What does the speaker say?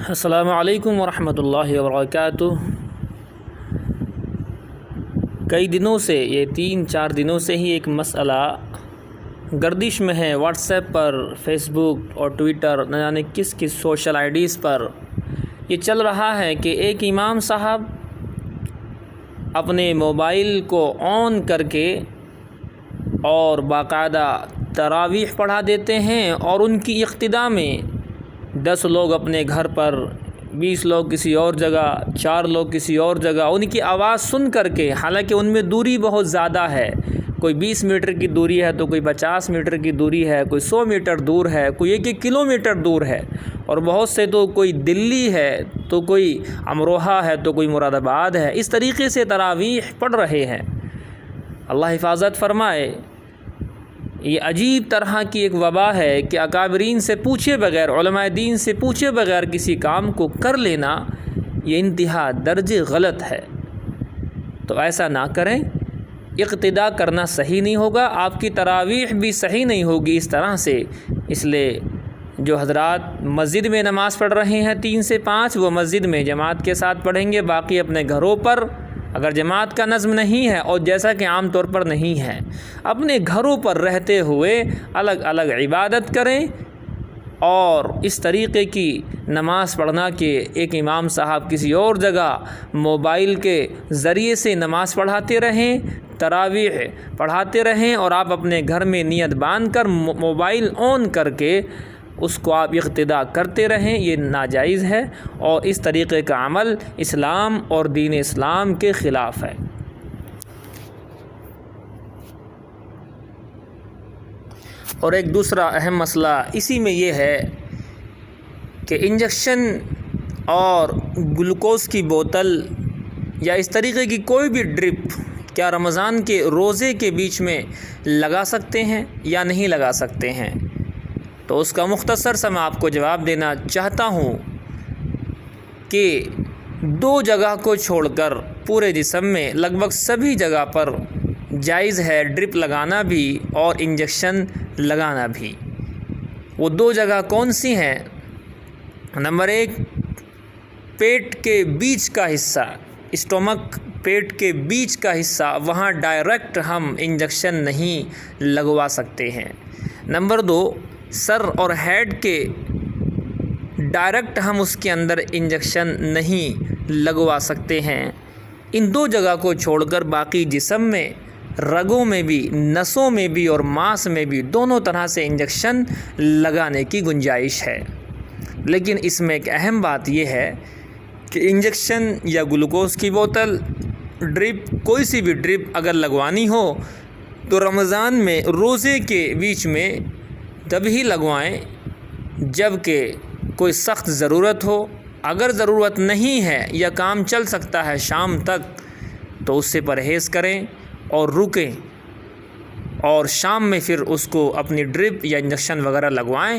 السلام علیکم ورحمۃ اللہ وبرکاتہ۔ کئی دنوں سے یہ 3-4 دنوں سے ہی ایک مسئلہ گردش میں ہے، واٹس ایپ پر، فیس بک اور ٹویٹر، نہ جانے کس کس سوشل آئی ڈیز پر یہ چل رہا ہے کہ ایک امام صاحب اپنے موبائل کو آن کر کے اور باقاعدہ تراویح پڑھا دیتے ہیں، اور ان کی اقتداء میں 10 لوگ اپنے گھر پر، 20 لوگ کسی اور جگہ، 4 لوگ کسی اور جگہ، ان کی آواز سن کر کے، حالانکہ ان میں دوری بہت زیادہ ہے، کوئی 20 میٹر کی دوری ہے تو کوئی 50 میٹر کی دوری ہے، کوئی 100 میٹر دور ہے، کوئی 1 کلومیٹر دور ہے، اور بہت سے تو کوئی دلی ہے تو کوئی امروہہ ہے تو کوئی مراد آباد ہے، اس طریقے سے تراویح پڑھ رہے ہیں۔ اللہ حفاظت فرمائے۔ یہ عجیب طرح کی ایک وبا ہے کہ اکابرین سے پوچھے بغیر، علماء دین سے پوچھے بغیر کسی کام کو کر لینا، یہ انتہا درجے غلط ہے۔ تو ایسا نہ کریں، اقتداء کرنا صحیح نہیں ہوگا، آپ کی تراویح بھی صحیح نہیں ہوگی اس طرح سے۔ اس لیے جو حضرات مسجد میں نماز پڑھ رہے ہیں 3 سے 5، وہ مسجد میں جماعت کے ساتھ پڑھیں گے، باقی اپنے گھروں پر، اگر جماعت کا نظم نہیں ہے، اور جیسا کہ عام طور پر نہیں ہے، اپنے گھروں پر رہتے ہوئے الگ الگ عبادت کریں۔ اور اس طریقے کی نماز پڑھنا کہ ایک امام صاحب کسی اور جگہ موبائل کے ذریعے سے نماز پڑھاتے رہیں، تراویح پڑھاتے رہیں، اور آپ اپنے گھر میں نیت باندھ کر موبائل آن کر کے اس کو آپ اقتداء کرتے رہیں، یہ ناجائز ہے، اور اس طریقے کا عمل اسلام اور دین اسلام کے خلاف ہے۔ اور ایک دوسرا اہم مسئلہ اسی میں یہ ہے کہ انجیکشن اور گلوکوز کی بوتل یا اس طریقے کی کوئی بھی ڈرپ کیا رمضان کے روزے کے بیچ میں لگا سکتے ہیں یا نہیں لگا سکتے ہیں؟ تو اس کا مختصر سا میں آپ کو جواب دینا چاہتا ہوں کہ 2 جگہ کو چھوڑ کر پورے جسم میں لگ بھگ سبھی جگہ پر جائز ہے ڈرپ لگانا بھی اور انجیکشن لگانا بھی۔ وہ 2 جگہ کون سی ہیں؟ نمبر 1، پیٹ کے بیچ کا حصہ، اسٹومک، پیٹ کے بیچ کا حصہ، وہاں ڈائریکٹ ہم انجیکشن نہیں لگوا سکتے ہیں۔ نمبر 2، سر اور ہیڈ کے ڈائریکٹ ہم اس کے اندر انجیکشن نہیں لگوا سکتے ہیں۔ ان 2 جگہ کو چھوڑ کر باقی جسم میں، رگوں میں بھی، نسوں میں بھی اور ماس میں بھی دونوں طرح سے انجیکشن لگانے کی گنجائش ہے۔ لیکن اس میں ایک اہم بات یہ ہے کہ انجیکشن یا گلوکوز کی بوتل، ڈرپ، کوئی سی بھی ڈرپ اگر لگوانی ہو تو رمضان میں روزے کے بیچ میں تب ہی لگوائیں جب کہ کوئی سخت ضرورت ہو۔ اگر ضرورت نہیں ہے یا کام چل سکتا ہے شام تک تو اس سے پرہیز کریں اور رکیں، اور شام میں پھر اس کو اپنی ڈرپ یا انجیکشن وغیرہ لگوائیں۔